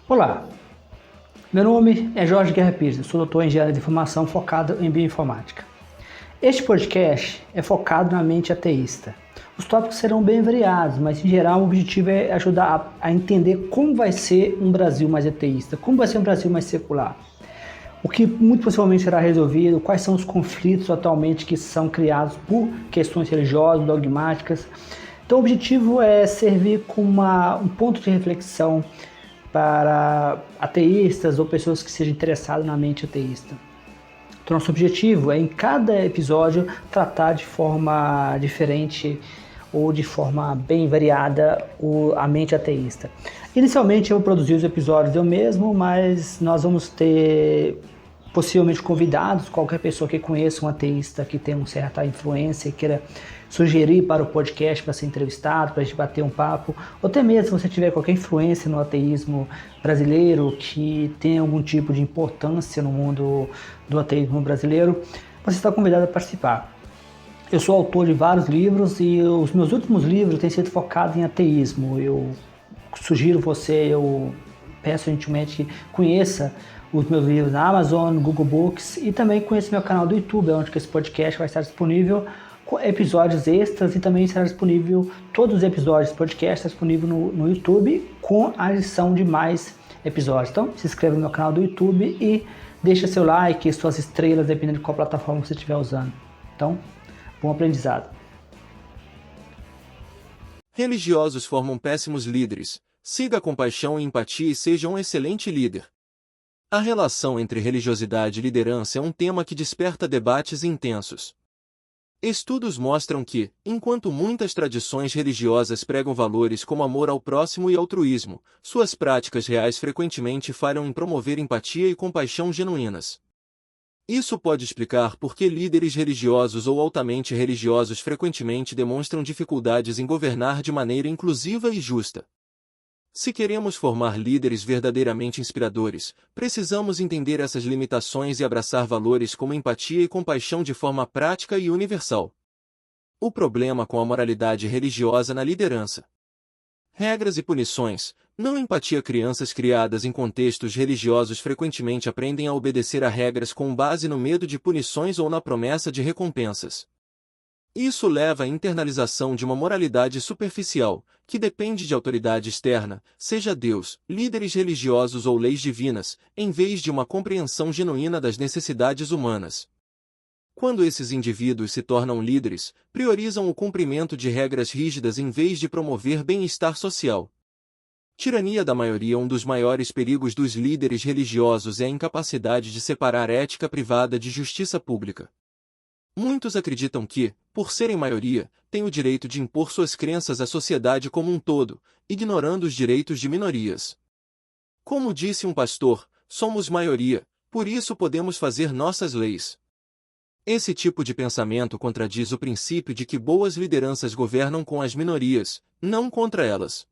Olá, meu nome é Jorge Guerra Pires, sou doutor em engenharia de informação focado em bioinformática. Este podcast é focado na mente ateísta. Os tópicos serão bem variados, mas em geral o objetivo é ajudar a entender como vai ser um Brasil mais ateísta, como vai ser um Brasil mais secular. O que muito possivelmente será resolvido, quais são os conflitos atualmente que são criados por questões religiosas, dogmáticas. Então o objetivo é servir como um ponto de reflexão para ateístas ou pessoas que sejam interessadas na mente ateísta. Então, nosso objetivo é, em cada episódio, tratar de forma diferente ou de forma bem variada a mente ateísta. Inicialmente, eu vou produzir os episódios eu mesmo, mas nós vamos ter possivelmente convidados, qualquer pessoa que conheça um ateísta que tenha uma certa influência e queira sugerir para o podcast para ser entrevistado, para a gente bater um papo, ou até mesmo se você tiver qualquer influência no ateísmo brasileiro, que tem algum tipo de importância no mundo do ateísmo brasileiro, você está convidado a participar. Eu sou autor de vários livros e os meus últimos livros têm sido focados em ateísmo. Eu sugiro você, eu peço gentilmente que conheça os meus livros na Amazon, no Google Books e também conheça meu canal do YouTube, onde esse podcast vai estar disponível com episódios extras e também será disponível, todos os episódios do podcast estão disponíveis no YouTube com a adição de mais episódios. Então se inscreva no meu canal do YouTube e deixa seu like e suas estrelas, dependendo de qual plataforma você estiver usando. Então, bom aprendizado. Religiosos formam péssimos líderes. Siga a compaixão e empatia e seja um excelente líder. A relação entre religiosidade e liderança é um tema que desperta debates intensos. Estudos mostram que, enquanto muitas tradições religiosas pregam valores como amor ao próximo e altruísmo, suas práticas reais frequentemente falham em promover empatia e compaixão genuínas. Isso pode explicar por que líderes religiosos ou altamente religiosos frequentemente demonstram dificuldades em governar de maneira inclusiva e justa. Se queremos formar líderes verdadeiramente inspiradores, precisamos entender essas limitações e abraçar valores como empatia e compaixão de forma prática e universal. O problema com a moralidade religiosa na liderança. Regras e punições. Não empatia. Crianças criadas em contextos religiosos frequentemente aprendem a obedecer a regras com base no medo de punições ou na promessa de recompensas. Isso leva à internalização de uma moralidade superficial, que depende de autoridade externa, seja Deus, líderes religiosos ou leis divinas, em vez de uma compreensão genuína das necessidades humanas. Quando esses indivíduos se tornam líderes, priorizam o cumprimento de regras rígidas em vez de promover bem-estar social. Tirania da maioria. Um dos maiores perigos dos líderes religiosos é a incapacidade de separar ética privada de justiça pública. Muitos acreditam que, por serem maioria, têm o direito de impor suas crenças à sociedade como um todo, ignorando os direitos de minorias. Como disse um pastor, somos maioria, por isso podemos fazer nossas leis. Esse tipo de pensamento contradiz o princípio de que boas lideranças governam com as minorias, não contra elas.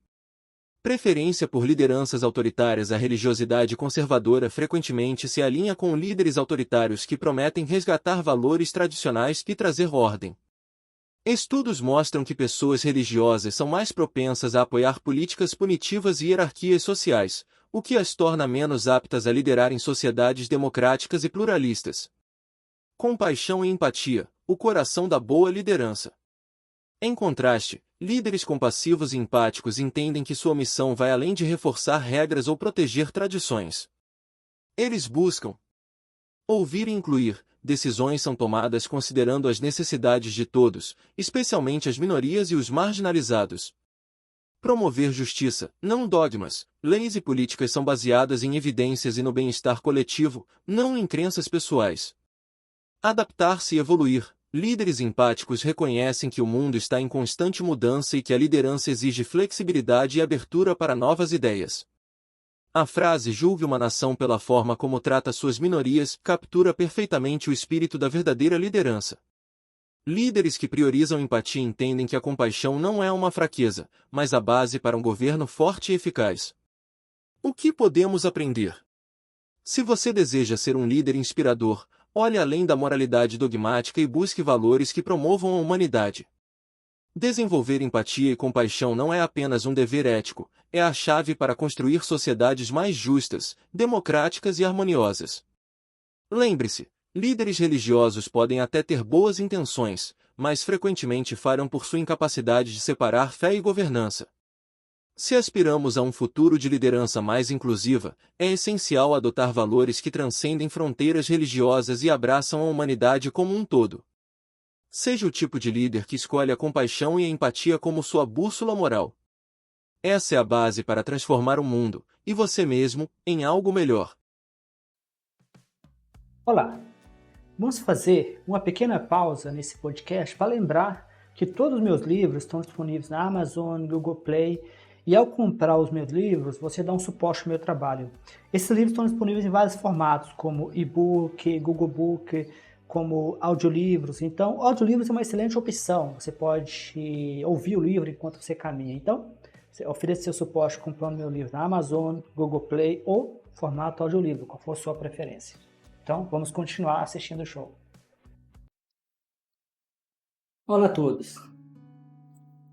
Preferência por lideranças autoritárias. A religiosidade conservadora frequentemente se alinha com líderes autoritários que prometem resgatar valores tradicionais e trazer ordem. Estudos mostram que pessoas religiosas são mais propensas a apoiar políticas punitivas e hierarquias sociais, o que as torna menos aptas a liderar em sociedades democráticas e pluralistas. Compaixão e empatia, o coração da boa liderança. Em contraste, líderes compassivos e empáticos entendem que sua missão vai além de reforçar regras ou proteger tradições. Eles buscam ouvir e incluir. Decisões são tomadas considerando as necessidades de todos, especialmente as minorias e os marginalizados. Promover justiça, não dogmas. Leis e políticas são baseadas em evidências e no bem-estar coletivo, não em crenças pessoais. Adaptar-se e evoluir. Líderes empáticos reconhecem que o mundo está em constante mudança e que a liderança exige flexibilidade e abertura para novas ideias. A frase "julgue uma nação pela forma como trata suas minorias" captura perfeitamente o espírito da verdadeira liderança. Líderes que priorizam empatia entendem que a compaixão não é uma fraqueza, mas a base para um governo forte e eficaz. O que podemos aprender? Se você deseja ser um líder inspirador, olhe além da moralidade dogmática e busque valores que promovam a humanidade. Desenvolver empatia e compaixão não é apenas um dever ético, é a chave para construir sociedades mais justas, democráticas e harmoniosas. Lembre-se, líderes religiosos podem até ter boas intenções, mas frequentemente falham por sua incapacidade de separar fé e governança. Se aspiramos a um futuro de liderança mais inclusiva, é essencial adotar valores que transcendem fronteiras religiosas e abraçam a humanidade como um todo. Seja o tipo de líder que escolhe a compaixão e a empatia como sua bússola moral. Essa é a base para transformar o mundo, e você mesmo, em algo melhor. Olá, vamos fazer uma pequena pausa nesse podcast para lembrar que todos os meus livros estão disponíveis na Amazon, Google Play, e ao comprar os meus livros, você dá um suporte ao meu trabalho. Esses livros estão disponíveis em vários formatos, como e-book, Google Book, como audiolivros. Então, audiolivros é uma excelente opção. Você pode ouvir o livro enquanto você caminha. Então, você oferece seu suporte comprando meu livro na Amazon, Google Play ou formato audiolivro, qual for a sua preferência. Então, vamos continuar assistindo o show. Olá a todos.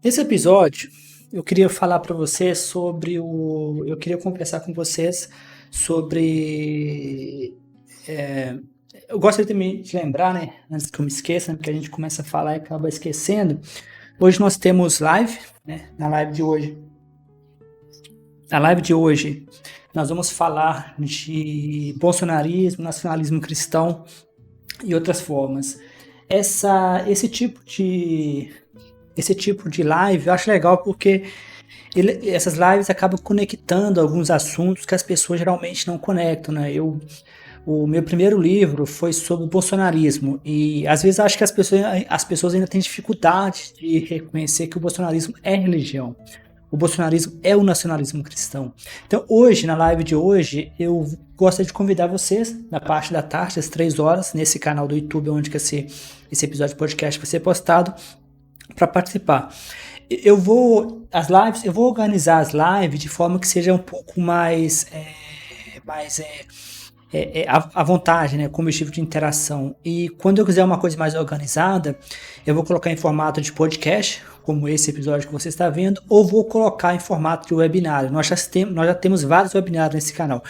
Nesse episódio, eu queria falar para vocês sobre eu queria conversar com vocês sobre... eu gostaria também de lembrar, né, antes que eu me esqueça, porque a gente começa a falar e acaba esquecendo. Hoje nós temos live, né, na live de hoje nós vamos falar de bolsonarismo, nacionalismo cristão e outras formas. Esse tipo de live eu acho legal porque essas lives acabam conectando alguns assuntos que as pessoas geralmente não conectam, né? O meu primeiro livro foi sobre o bolsonarismo e às vezes acho que as pessoas ainda têm dificuldade de reconhecer que o bolsonarismo é religião. O bolsonarismo é o nacionalismo cristão. Então hoje, na live de hoje, eu gostaria de convidar vocês, na parte da tarde, às 3 horas, nesse canal do YouTube, onde que esse episódio de podcast vai ser postado, para participar. Eu vou organizar as lives de forma que seja um pouco mais à vontade, né, como estilo de interação. E quando eu quiser uma coisa mais organizada, eu vou colocar em formato de podcast, como esse episódio que você está vendo, ou vou colocar em formato de webinário. Nós já temos vários webinários nesse canal.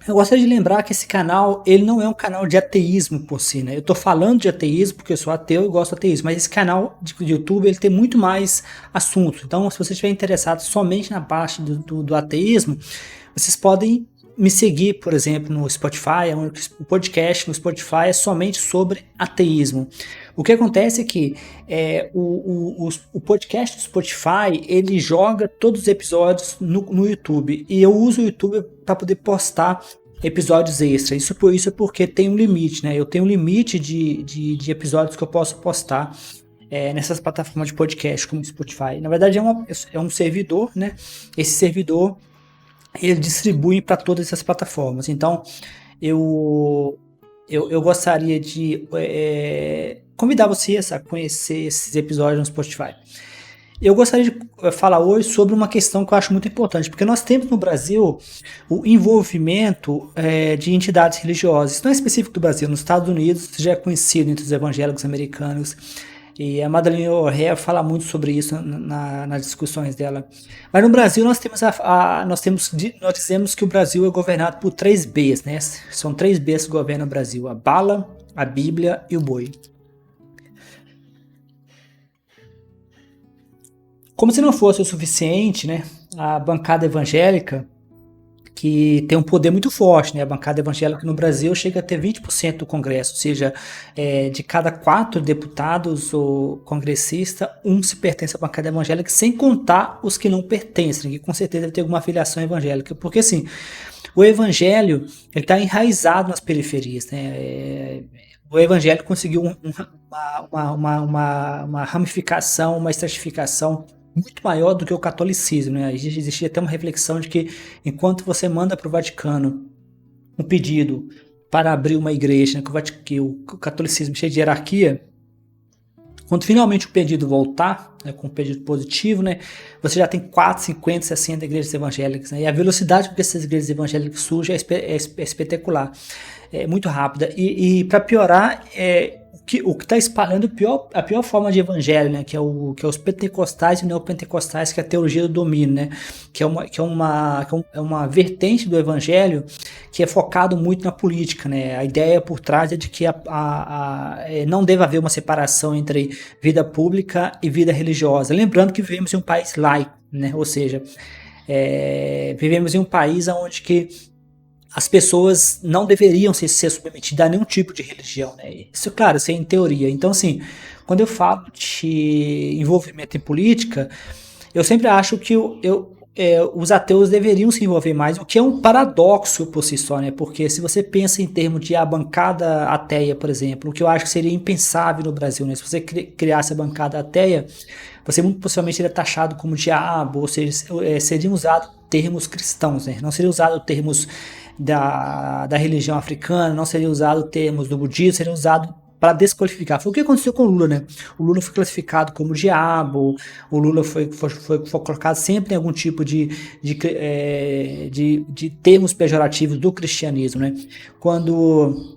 Eu gostaria de lembrar que esse canal, ele não é um canal de ateísmo por si, né? Eu estou falando de ateísmo porque eu sou ateu e gosto de ateísmo, mas esse canal de YouTube, ele tem muito mais assuntos. Então, se você estiver interessado somente na parte do ateísmo, vocês podem me seguir, por exemplo, no Spotify. O podcast no Spotify é somente sobre ateísmo. O que acontece é que o podcast do Spotify, ele joga todos os episódios no YouTube, e eu uso o YouTube para poder postar episódios extras. Isso é porque tem um limite, né? Eu tenho um limite de episódios que eu posso postar nessas plataformas de podcast como o Spotify. Na verdade é um servidor, né? Esse servidor ele distribui para todas essas plataformas. Então eu gostaria de convidar vocês a conhecer esses episódios no Spotify. Eu gostaria de falar hoje sobre uma questão que eu acho muito importante, porque nós temos no Brasil o envolvimento de entidades religiosas. Isso não é específico do Brasil, nos Estados Unidos já é conhecido entre os evangélicos americanos, e a Madalena O'Hare fala muito sobre isso nas discussões dela. Mas no Brasil nós dizemos que o Brasil é governado por 3 Bs, né? São 3 Bs que governam o Brasil: a bala, a Bíblia e o boi. Como se não fosse o suficiente, né? A bancada evangélica, que tem um poder muito forte, né? A bancada evangélica no Brasil chega a ter 20% do Congresso, ou seja, de cada 4 deputados ou congressistas, um se pertence à bancada evangélica, sem contar os que não pertencem, que com certeza deve ter alguma filiação evangélica, porque assim, o evangelho está enraizado nas periferias, né? O evangelho conseguiu uma ramificação, uma estratificação muito maior do que o catolicismo, né? Existia até uma reflexão de que enquanto você manda para o Vaticano um pedido para abrir uma igreja, né, que o catolicismo é cheio de hierarquia, quando finalmente o pedido voltar, né, com um pedido positivo, né, você já tem 4, 50, 60 igrejas evangélicas, né? E a velocidade com que essas igrejas evangélicas surgem é espetacular, é muito rápida. E para piorar, o que está espalhando a pior forma de evangelho, né? Que é os pentecostais e neopentecostais, que é a teologia do domínio, né? Que é uma vertente do evangelho que é focado muito na política, né? A ideia por trás é de que não deve haver uma separação entre vida pública e vida religiosa. Lembrando que vivemos em um país laico, né? Ou seja, vivemos em um país onde que as pessoas não deveriam ser submetidas a nenhum tipo de religião, né? Isso, claro, isso é em teoria. Então, assim, quando eu falo de envolvimento em política, eu sempre acho que os ateus deveriam se envolver mais, o que é um paradoxo por si só, né? Porque se você pensa em termos de a bancada ateia, por exemplo, o que eu acho que seria impensável no Brasil, né? Se você criasse a bancada ateia, você muito possivelmente seria taxado como diabo, ou seja, seriam usados termos cristãos, né? Não seriam usados termos da religião africana, não seriam usados termos do budismo, seriam usados para desqualificar. Foi o que aconteceu com o Lula, né? O Lula foi classificado como diabo, o Lula foi colocado sempre em algum tipo de termos pejorativos do cristianismo, né? Quando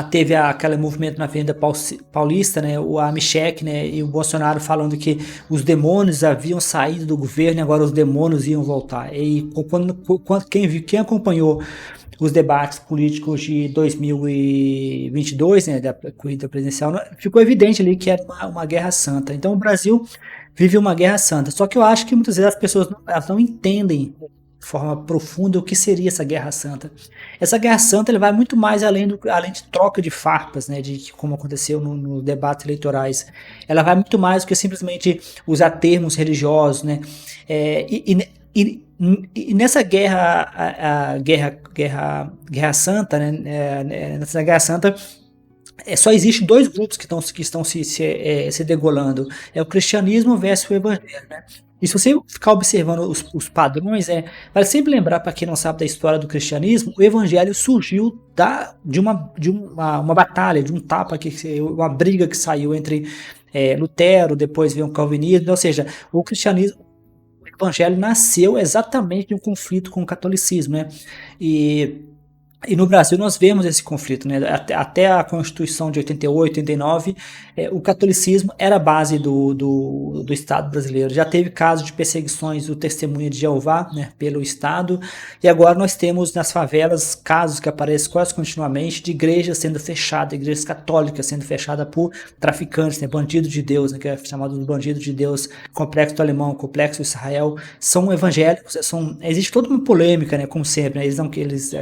teve aquele movimento na Avenida Paulista, né, o Amichek, né, e o Bolsonaro falando que os demônios haviam saído do governo e agora os demônios iam voltar. E quem acompanhou os debates políticos de 2022, né, da corrida presidencial, ficou evidente ali que era uma guerra santa. Então o Brasil vive uma guerra santa. Só que eu acho que muitas vezes as pessoas não entendem de forma profunda o que seria essa guerra santa. Essa guerra santa ele vai muito mais além de troca de farpas, né, como aconteceu nos debates eleitorais. Ela vai muito mais do que simplesmente usar termos religiosos, né? E nessa guerra santa, né, nessa guerra santa, só existe dois grupos que estão se degolando. É o cristianismo versus o evangelho, né? E se você ficar observando os padrões, vale sempre lembrar, para quem não sabe da história do cristianismo, o evangelho surgiu de uma batalha, de um tapa, uma briga que saiu entre Lutero, depois veio o calvinismo, ou seja, o cristianismo, o evangelho nasceu exatamente de um conflito com o catolicismo, né? E no Brasil nós vemos esse conflito, né? Até a Constituição de 88, 89, o catolicismo era a base do Estado brasileiro. Já teve casos de perseguições do Testemunha de Jeová, né, pelo Estado, e agora nós temos nas favelas casos que aparecem quase continuamente de igrejas sendo fechadas, igrejas católicas sendo fechadas por traficantes, né, bandido de Deus, né, que é chamado de bandido de Deus, Complexo do Alemão, Complexo Israel, são evangélicos, existe toda uma polêmica, né, como sempre, né,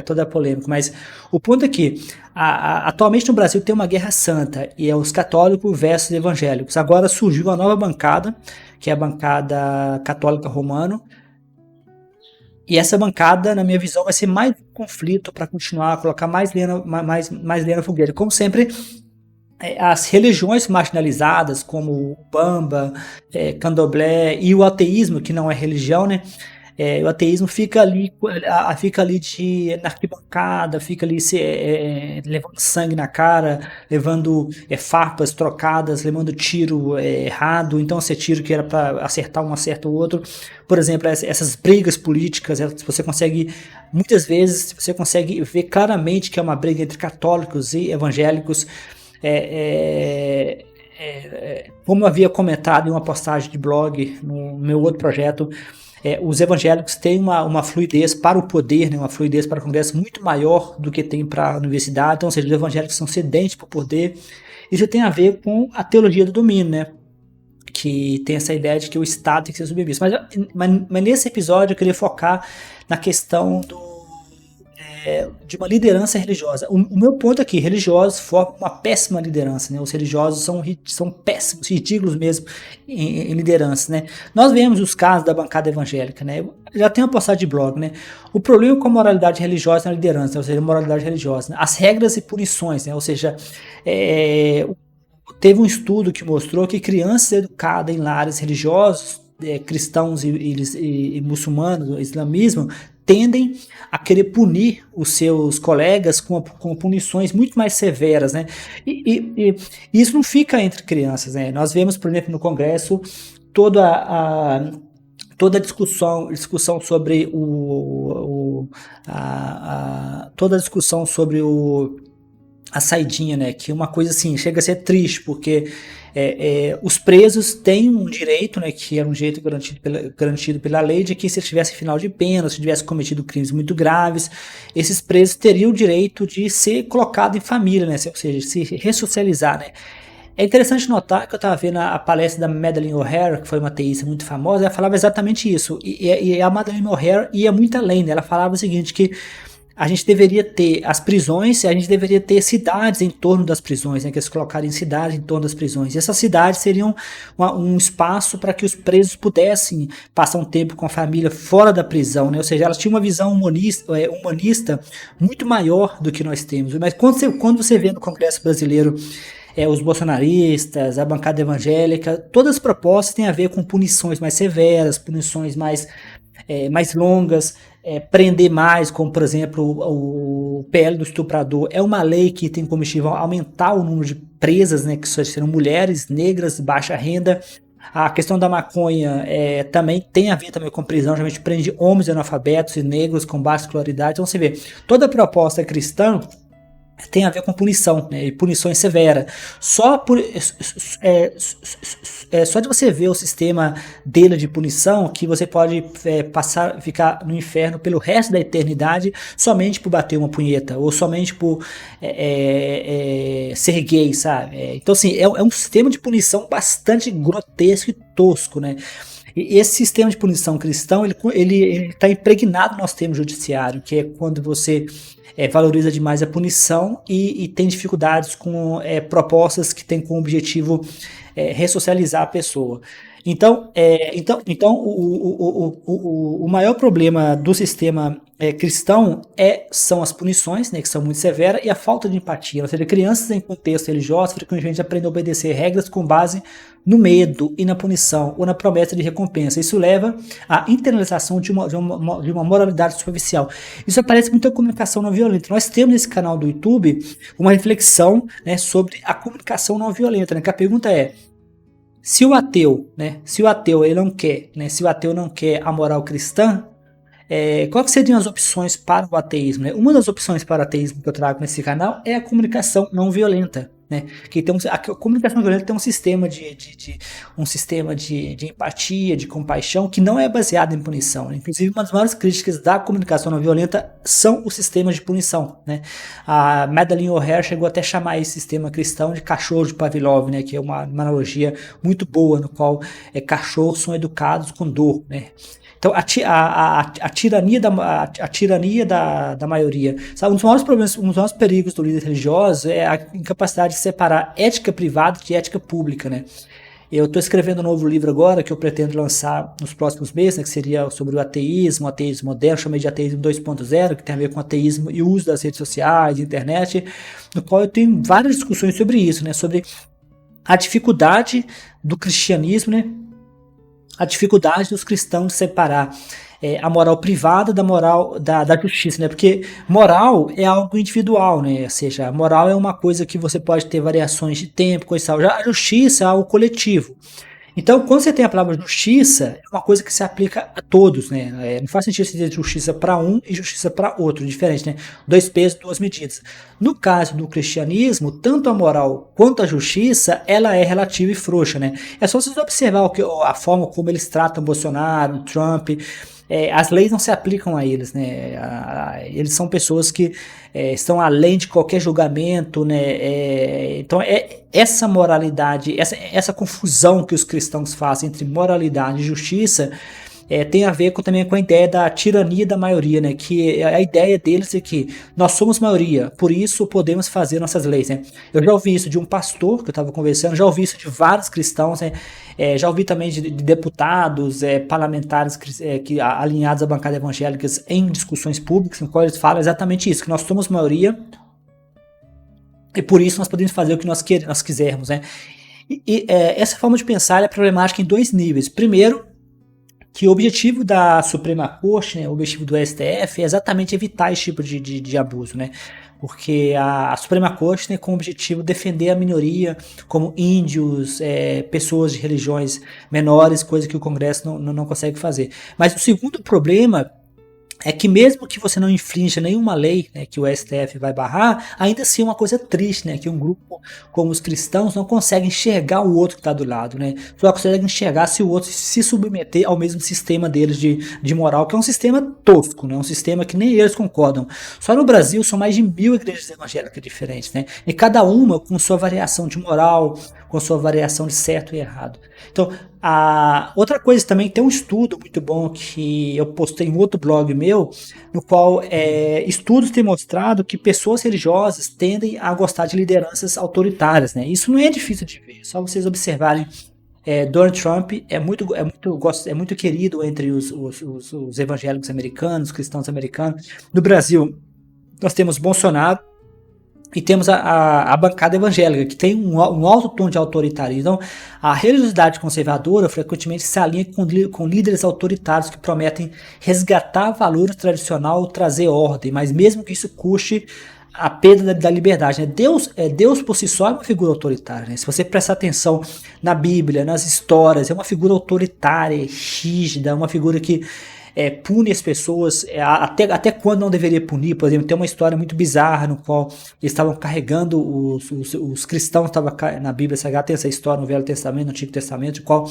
toda a polêmica. Mas o ponto é que atualmente no Brasil tem uma guerra santa, e é os católicos versus evangélicos. Agora surgiu uma nova bancada, que é a bancada católica romana, e essa bancada, na minha visão, vai ser mais um conflito para continuar a colocar mais lenha na fogueira. Como sempre, as religiões marginalizadas, como o Bamba, Candomblé e o ateísmo, que não é religião, né? O ateísmo fica ali na arquibancada, fica ali levando sangue na cara, levando farpas trocadas, levando tiro errado. Então, esse tiro que era para acertar um acerta o outro. Por exemplo, essas brigas políticas, muitas vezes você consegue ver claramente que é uma briga entre católicos e evangélicos. Como eu havia comentado em uma postagem de blog no meu outro projeto, os evangélicos têm uma fluidez para o poder, né, uma fluidez para o Congresso muito maior do que tem para a universidade. Então, ou seja, os evangélicos são sedentes para o poder. Isso tem a ver com a teologia do domínio, né, que tem essa ideia de que o Estado tem que ser submisso. Mas nesse episódio eu queria focar na questão de uma liderança religiosa. O meu ponto aqui, religiosos formam uma péssima liderança, né? Os religiosos são péssimos, ridículos mesmo em liderança, né? Nós vemos os casos da bancada evangélica, né? Já tem uma postagem de blog, né? O problema com a moralidade religiosa na liderança, ou seja, a moralidade religiosa, né? As regras e punições, né? Ou seja, teve um estudo que mostrou que crianças educadas em lares religiosos, cristãos e muçulmanos, o islamismo, tendem a querer punir os seus colegas com punições muito mais severas, né? E isso não fica entre crianças, né? Nós vemos, por exemplo, no Congresso toda a discussão sobre toda a discussão sobre a saidinha, né? Que uma coisa assim, chega a ser triste, porque os presos têm um direito, né? Que era um direito garantido pela lei, de que se tivesse final de pena, se tivesse cometido crimes muito graves, esses presos teriam o direito de ser colocado em família, né? Ou seja, se ressocializar, né? É interessante notar que eu estava vendo a palestra da Madeleine O'Hara, que foi uma ateísta muito famosa, ela falava exatamente isso. E a Madeleine O'Hara ia muito além, né? Ela falava o seguinte, que a gente deveria ter as prisões, a gente deveria ter cidades em torno das prisões, né, que eles colocarem cidades em torno das prisões. E essas cidades seriam um espaço para que os presos pudessem passar um tempo com a família fora da prisão, né? Ou seja, elas tinham uma visão humanista muito maior do que nós temos. Mas quando você vê no Congresso Brasileiro os bolsonaristas, a bancada evangélica, todas as propostas têm a ver com punições mais severas, punições mais longas, prender mais, como por exemplo o PL do estuprador, é uma lei que tem como objetivo aumentar o número de presas, né, que serão mulheres, negras, de baixa renda. A questão da maconha também tem a ver também com prisão, geralmente prende homens analfabetos e negros com baixa escolaridade. Então você vê, toda a proposta cristã tem a ver com punição, né, e punições severas. Só de você ver o sistema dele de punição, que você pode ficar no inferno pelo resto da eternidade somente por bater uma punheta, ou somente por ser gay, sabe? Então assim, é um sistema de punição bastante grotesco e tosco, né? E esse sistema de punição cristão, ele está impregnado no nosso sistema judiciário, que é quando você valoriza demais a punição e tem dificuldades com propostas que têm como objetivo ressocializar a pessoa. Então, o maior problema do sistema cristão são as punições, né, que são muito severas, e a falta de empatia. Ou seja, crianças em contexto religioso frequentemente aprendem a obedecer regras com base no medo e na punição, ou na promessa de recompensa. Isso leva à internalização de uma moralidade superficial. Isso aparece muito na comunicação não violenta. Nós temos nesse canal do YouTube uma reflexão, né, sobre a comunicação não violenta, né, que a pergunta é: se o ateu ele não quer, né, se o ateu não quer a moral cristã, qual que seriam as opções para o ateísmo? Né? Uma das opções para o ateísmo que eu trago nesse canal é a comunicação não violenta. Né? Que a comunicação violenta tem um sistema de empatia, de compaixão, que não é baseado em punição. Inclusive, uma das maiores críticas da comunicação não violenta são os sistemas de punição. Né? A Madeleine O'Hara chegou até a chamar esse sistema cristão de cachorro de Pavlov, né? Que é uma analogia muito boa, no qual cachorros são educados com dor. Né? Então, a tirania da maioria. Sabe, um dos maiores problemas, um dos maiores perigos do líder religioso é a incapacidade de separar ética privada de ética pública, né? Eu estou escrevendo um novo livro agora, que eu pretendo lançar nos próximos meses, né, que seria sobre o ateísmo moderno, chamei de ateísmo 2.0, que tem a ver com ateísmo e uso das redes sociais, internet, no qual eu tenho várias discussões sobre isso, né, sobre a dificuldade do cristianismo, né, a dificuldade dos cristãos de separar a moral privada da moral da justiça, né? Porque moral é algo individual, né? Ou seja, a moral é uma coisa que você pode ter variações de tempo, coisa e tal. Já a justiça é algo coletivo. Então, quando você tem a palavra justiça, é uma coisa que se aplica a todos, né? Não faz sentido você ter justiça para um e justiça para outro, diferente, né? 2 pesos, 2 medidas. No caso do cristianismo, tanto a moral quanto a justiça, ela é relativa e frouxa, né? É só vocês observar a forma como eles tratam Bolsonaro, Trump. As leis não se aplicam a eles, né? Eles são pessoas que estão além de qualquer julgamento, né? Então essa moralidade, essa confusão que os cristãos fazem entre moralidade e justiça tem a ver também com a ideia da tirania da maioria, né? Que a ideia deles é que nós somos maioria, por isso podemos fazer nossas leis, né? Eu já ouvi isso de um pastor que eu estava conversando, já ouvi isso de vários cristãos, né? Já ouvi também de deputados, parlamentares alinhados à bancada evangélica em discussões públicas, em qual eles falam exatamente isso, que nós somos maioria e por isso nós podemos fazer o que nós quisermos, né? Essa forma de pensar é problemática em 2 níveis. Primeiro, que o objetivo da Suprema Corte, né, o objetivo do STF é exatamente evitar esse tipo de abuso, né? Porque a Suprema Corte tem como objetivo defender a minoria, como índios, pessoas de religiões menores, coisa que o Congresso não consegue fazer. Mas o segundo problema é que mesmo que você não infrinja nenhuma lei, né, que o STF vai barrar, ainda assim é uma coisa triste, né, que um grupo como os cristãos não consegue enxergar o outro que está do lado, né, só consegue enxergar se o outro se submeter ao mesmo sistema deles de moral, que é um sistema tosco, né, um sistema que nem eles concordam. Só no Brasil são mais de 1000 igrejas evangélicas diferentes, né, e cada uma com sua variação de moral, com sua variação de certo e errado. Então, a outra coisa também, tem um estudo muito bom que eu postei em outro blog meu, no qual estudos têm mostrado que pessoas religiosas tendem a gostar de lideranças autoritárias, né? Isso não é difícil de ver, só vocês observarem. Donald Trump é muito querido entre os evangélicos americanos, cristãos americanos. No Brasil, nós temos Bolsonaro, e temos a bancada evangélica, que tem um alto tom de autoritarismo. Então, a religiosidade conservadora frequentemente se alinha com líderes autoritários que prometem resgatar valores tradicionais, trazer ordem, mas mesmo que isso custe a perda da liberdade. Né? Deus por si só é uma figura autoritária. Né? Se você prestar atenção na Bíblia, nas histórias, é uma figura autoritária, rígida, uma figura que pune as pessoas até quando não deveria punir. Por exemplo, tem uma história muito bizarra no qual eles estavam carregando os cristãos, estavam na Bíblia Sagrada, tem essa história no Velho Testamento, no Antigo Testamento, no qual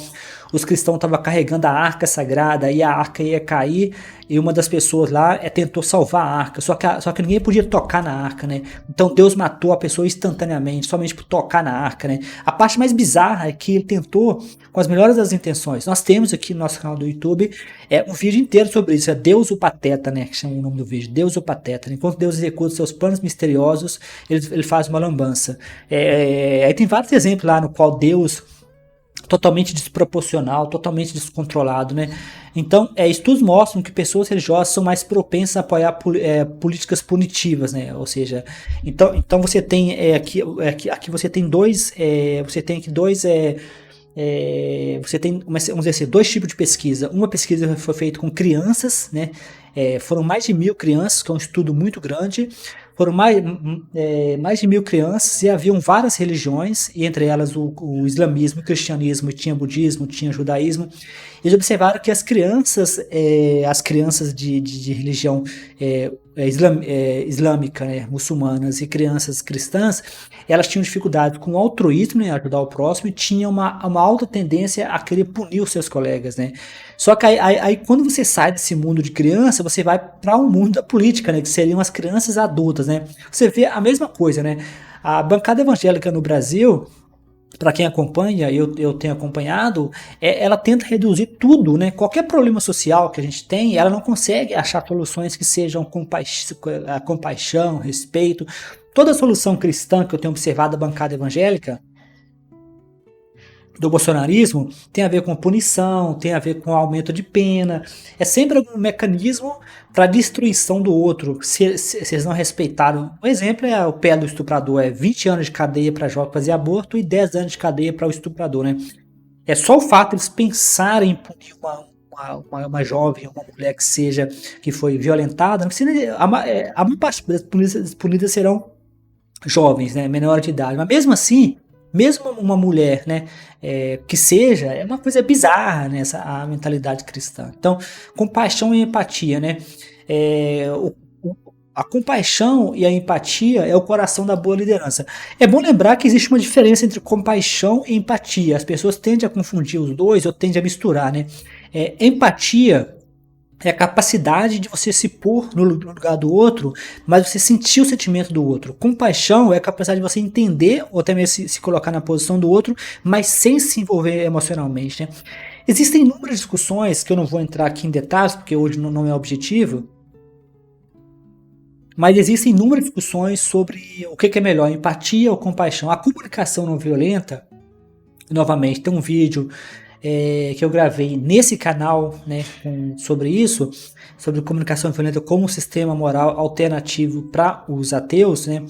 os cristãos estavam carregando a arca sagrada e a arca ia cair, e uma das pessoas lá tentou salvar a arca, só que ninguém podia tocar na arca, né? Então Deus matou a pessoa instantaneamente, somente por tocar na arca, né? A parte mais bizarra é que ele tentou com as melhores das intenções. Nós temos aqui no nosso canal do YouTube um vídeo inteiro sobre isso, é Deus o Pateta, né? Que chama o nome do vídeo, Deus o Pateta. Enquanto Deus executa seus planos misteriosos, ele faz uma lambança. Aí tem vários exemplos lá no qual Deus totalmente desproporcional, totalmente descontrolado, né? Então, estudos mostram que pessoas religiosas são mais propensas a apoiar políticas punitivas, né? Ou seja, então você tem aqui você tem dois você tem, vamos dizer assim, dois tipos de pesquisa. Uma pesquisa foi feita com crianças, né? Foram mais de 1000 crianças, que é um estudo muito grande. Foram mais de 1000 crianças e haviam várias religiões, e entre elas o islamismo, o cristianismo, tinha budismo, tinha judaísmo. Eles observaram que as crianças de religião islâmica, né, muçulmanas, e crianças cristãs, elas tinham dificuldade com o altruísmo, né, ajudar o próximo, e tinham uma alta tendência a querer punir os seus colegas, né. Só que aí quando você sai desse mundo de criança, você vai para um mundo da política, né, que seriam as crianças adultas, né. Você vê a mesma coisa, né. A bancada evangélica no Brasil, para quem acompanha, eu tenho acompanhado, ela tenta reduzir tudo, né? Qualquer problema social que a gente tem, ela não consegue achar soluções que sejam compaixão, respeito. Toda solução cristã que eu tenho observado da bancada evangélica, do bolsonarismo, tem a ver com punição, tem a ver com aumento de pena, é sempre algum mecanismo para destruição do outro, se eles não respeitaram. Um exemplo é o pé do estuprador, 20 anos de cadeia para jovem fazer aborto e 10 anos de cadeia para o estuprador, né? É só o fato de eles pensarem em punir uma jovem, uma mulher que foi violentada, não precisa, a maior parte das punidas serão jovens, né, menor de idade, mas mesmo assim, mesmo uma mulher, né, que seja, é uma coisa bizarra, né, a mentalidade cristã. Então, compaixão e empatia, né, a compaixão e a empatia é o coração da boa liderança. É bom lembrar que existe uma diferença entre compaixão e empatia. As pessoas tendem a confundir os dois ou tendem a misturar, né. Empatia é a capacidade de você se pôr no lugar do outro, mas você sentir o sentimento do outro. Compaixão é a capacidade de você entender ou até mesmo se colocar na posição do outro, mas sem se envolver emocionalmente, né? Existem inúmeras discussões, que eu não vou entrar aqui em detalhes, porque hoje não é objetivo, mas existem inúmeras discussões sobre o que é melhor, empatia ou compaixão. A comunicação não violenta, novamente, tem um vídeo que eu gravei nesse canal, né, sobre isso, sobre comunicação violenta como um sistema moral alternativo para os ateus, né.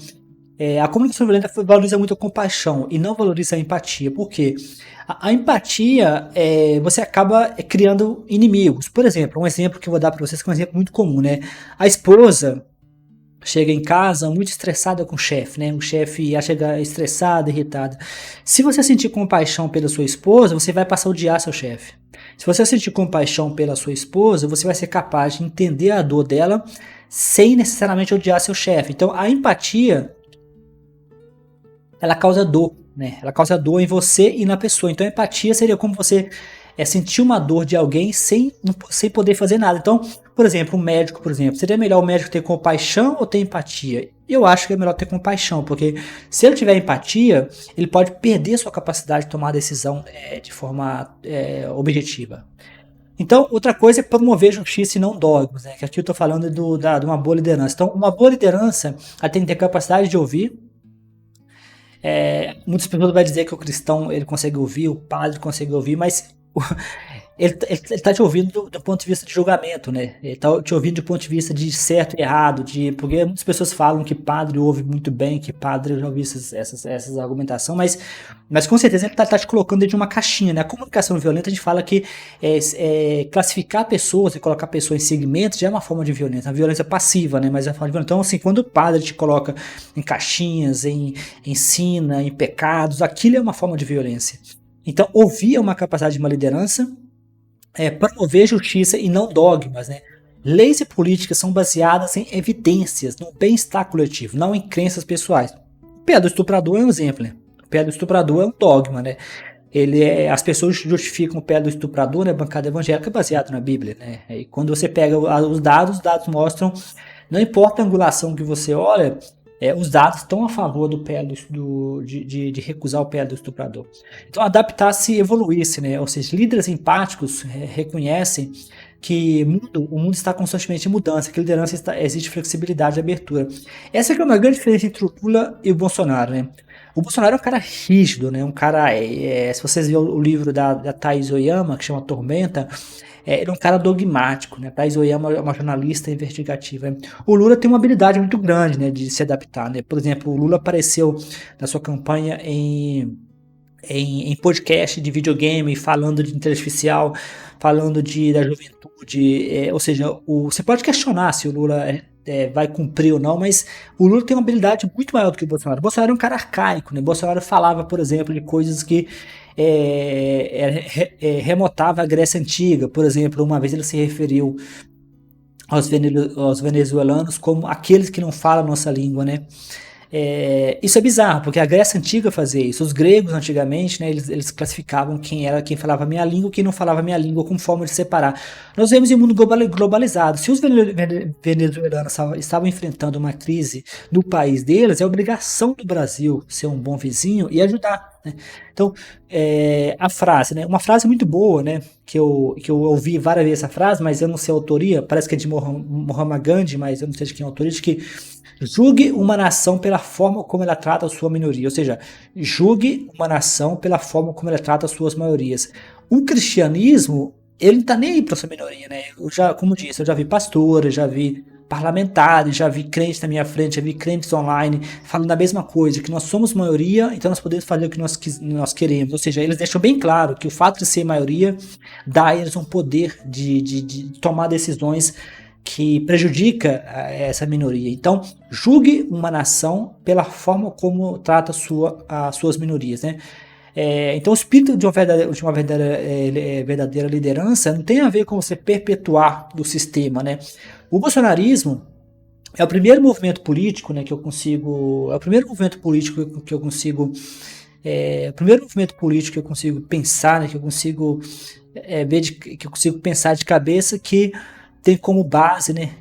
A comunicação violenta valoriza muito a compaixão e não valoriza a empatia. Por quê? A empatia, você acaba criando inimigos. Por exemplo, um exemplo que eu vou dar para vocês, que é um exemplo muito comum, né. A esposa chega em casa muito estressada com o chefe, né? O chefe ia chegar estressado, irritado. Se você sentir compaixão pela sua esposa, você vai passar a odiar seu chefe. Se você sentir compaixão pela sua esposa, você vai ser capaz de entender a dor dela sem necessariamente odiar seu chefe. Então, a empatia, ela causa dor, né? Ela causa dor em você e na pessoa. Então, a empatia seria como você sentir uma dor de alguém sem poder fazer nada. Então, por exemplo, um médico, seria melhor o médico ter compaixão ou ter empatia? Eu acho que é melhor ter compaixão, porque se ele tiver empatia, ele pode perder sua capacidade de tomar decisão de forma objetiva. Então, outra coisa é promover justiça e não dogmas, né? Que aqui eu estou falando de uma boa liderança. Então, uma boa liderança, ela tem que ter capacidade de ouvir. Muitas pessoas vão dizer que o cristão ele consegue ouvir, o padre consegue ouvir, mas ele tá te ouvindo do ponto de vista de julgamento, né? Ele tá te ouvindo do ponto de vista de certo e errado, porque muitas pessoas falam que padre ouve muito bem, que padre, eu já ouvi essas argumentações, mas com certeza ele tá te colocando dentro de uma caixinha, né? A comunicação violenta, a gente fala que classificar pessoas e colocar pessoas em segmentos já é uma forma de violência, a violência passiva, né? Mas é uma forma de violência. Então, assim, quando o padre te coloca em caixinhas, ensina, em pecados, aquilo é uma forma de violência. Então, ouvir é uma capacidade de uma liderança, promover justiça e não dogmas, né? Leis e políticas são baseadas em evidências, no bem-estar coletivo, não em crenças pessoais. O pé do estuprador é um exemplo, né? O pé do estuprador é um dogma, né? As pessoas justificam o pé do estuprador na bancada evangélica baseado na Bíblia, né? E quando você pega os dados mostram, não importa a angulação que você olha, os dados estão a favor do pé de recusar o pé do estuprador. Então, adaptar-se e evoluir-se, né? Ou seja, líderes empáticos reconhecem que o mundo está constantemente em mudança, que liderança existe flexibilidade e abertura. Essa é uma grande diferença entre o Lula e o Bolsonaro, né? O Bolsonaro é um cara rígido, né? Um cara, se vocês verem o livro da Thaís Oyama, que chama Tormenta, ele é um cara dogmático, né? Thaís Oyama é uma jornalista investigativa. O Lula tem uma habilidade muito grande, né, de se adaptar, né? Por exemplo, o Lula apareceu na sua campanha em podcast de videogame, falando de inteligência artificial, falando da juventude, ou seja, você pode questionar se o Lula vai cumprir ou não, mas o Lula tem uma habilidade muito maior do que o Bolsonaro. O Bolsonaro é um cara arcaico, né? O Bolsonaro falava, por exemplo, de coisas que remotava a Grécia Antiga. Por exemplo, uma vez ele se referiu aos venezuelanos como aqueles que não falam a nossa língua, né? Isso é bizarro, porque a Grécia Antiga fazia isso. Os gregos, antigamente, né, eles classificavam quem falava a minha língua e quem não falava a minha língua como forma de separar. Nós vivemos em um mundo globalizado. Se os venezuelanos estavam enfrentando uma crise no país deles, é obrigação do Brasil ser um bom vizinho e ajudar, né? Então, a frase, né, uma frase muito boa, né, que eu ouvi várias vezes essa frase, mas eu não sei a autoria, parece que é de Mahatma Gandhi, mas eu não sei de quem é a autoria, de que julgue uma nação pela forma como ela trata a sua minoria. Ou seja, julgue uma nação pela forma como ela trata as suas maiorias. O cristianismo, ele não está nem aí para sua minoria, né? Como disse, eu já vi pastores, já vi parlamentares, já vi crentes na minha frente, já vi crentes online falando a mesma coisa, que nós somos maioria, então nós podemos fazer o que nós queremos. Ou seja, eles deixam bem claro que o fato de ser maioria dá a eles um poder de tomar decisões que prejudica essa minoria. Então, julgue uma nação pela forma como trata as suas minorias, né? Então, o espírito de uma verdadeira liderança não tem a ver com você perpetuar o sistema, né? O bolsonarismo é o primeiro movimento político, né, que eu consigo... É o primeiro movimento político que eu consigo... o primeiro movimento político que eu consigo pensar, né, que eu consigo que eu consigo pensar de cabeça que tem como base, né,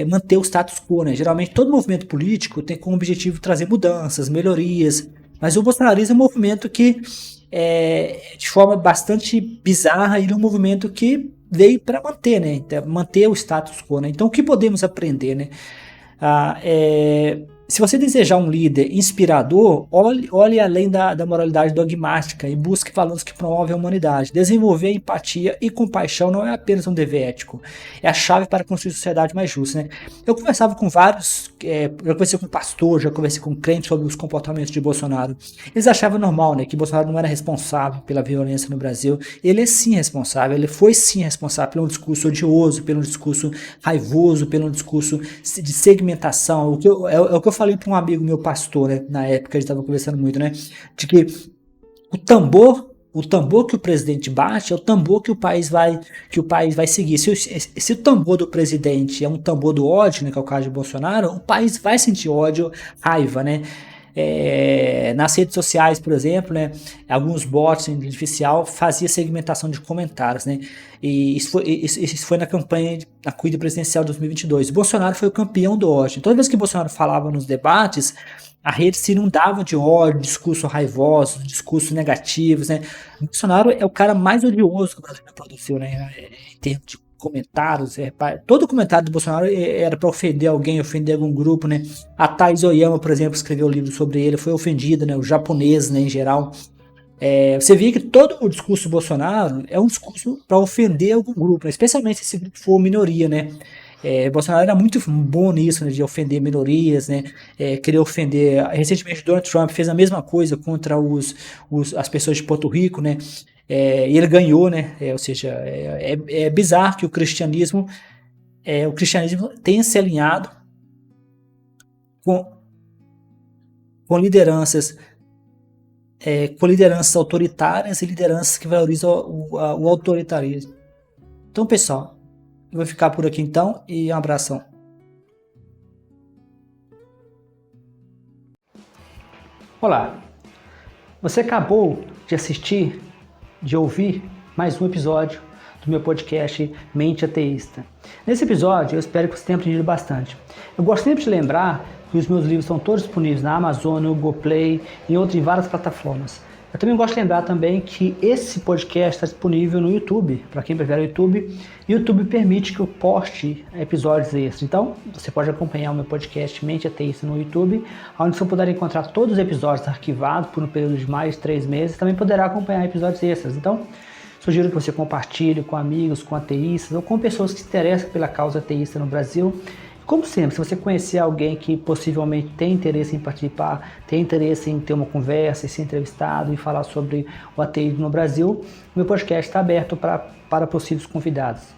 manter o status quo, né? Geralmente todo movimento político tem como objetivo trazer mudanças, melhorias, mas o bolsonarismo é um movimento que de forma bastante bizarra, ele é um movimento que veio para manter, né, manter o status quo, né? Então o que podemos aprender, né? Se você desejar um líder inspirador, olhe além da moralidade dogmática e busque valores que promovem a humanidade. Desenvolver empatia e compaixão não é apenas um dever ético, é a chave para construir uma sociedade mais justa, né? Eu conversava com vários, já conversei com pastores, já conversei com crentes sobre os comportamentos de Bolsonaro. Eles achavam normal, né, que Bolsonaro não era responsável pela violência no Brasil. Ele é sim responsável, ele foi sim responsável pelo discurso odioso, pelo discurso raivoso, pelo discurso de segmentação. É o que eu falei para um amigo meu pastor, né, na época a gente estava conversando muito, né, de que o tambor que o presidente bate é o tambor que o país vai seguir. Se o tambor do presidente é um tambor do ódio, né, que é o caso de Bolsonaro, o país vai sentir ódio, raiva, né? Nas redes sociais, por exemplo, né, alguns bots artificial fazia segmentação de comentários, né, e isso foi na campanha, na corrida presidencial de 2022. Bolsonaro foi o campeão do ódio. Toda vez que Bolsonaro falava nos debates, a rede se inundava de ódio, discursos raivosos, discursos negativos, né. Bolsonaro é o cara mais odioso que o Brasil produziu, né, em termos de comentários, todo comentário do Bolsonaro era para ofender alguém, ofender algum grupo, né? A Thais Oyama, por exemplo, escreveu um livro sobre ele, foi ofendida, né? O japonês, né, em geral. Você vê que todo o discurso do Bolsonaro é um discurso para ofender algum grupo, né? Especialmente se esse grupo for minoria, né? Bolsonaro era muito bom nisso, né, de ofender minorias, né? Queria ofender. Recentemente, Donald Trump fez a mesma coisa contra as pessoas de Porto Rico, né? E ele ganhou, né? Ou seja, é bizarro que o cristianismo tenha se alinhado com lideranças autoritárias e lideranças que valorizam o autoritarismo. Então, pessoal, eu vou ficar por aqui então e um abração. Olá, você acabou de ouvir mais um episódio do meu podcast Mente Ateísta. Nesse episódio eu espero que você tenha aprendido bastante. Eu gosto sempre de lembrar que os meus livros estão todos disponíveis na Amazon, no Google Play e em várias plataformas. Eu também gosto de lembrar também que esse podcast está disponível no YouTube, para quem prefere o YouTube. E o YouTube permite que eu poste episódios extras. Então, você pode acompanhar o meu podcast Mente Ateísta no YouTube, onde você poderá encontrar todos os episódios arquivados por um período de mais de 3 meses. Também poderá acompanhar episódios extras. Então, sugiro que você compartilhe com amigos, com ateístas ou com pessoas que se interessam pela causa ateísta no Brasil. Como sempre, se você conhecer alguém que possivelmente tem interesse em participar, tem interesse em ter uma conversa, em ser entrevistado e falar sobre o ateísmo no Brasil, o meu podcast está aberto para possíveis convidados.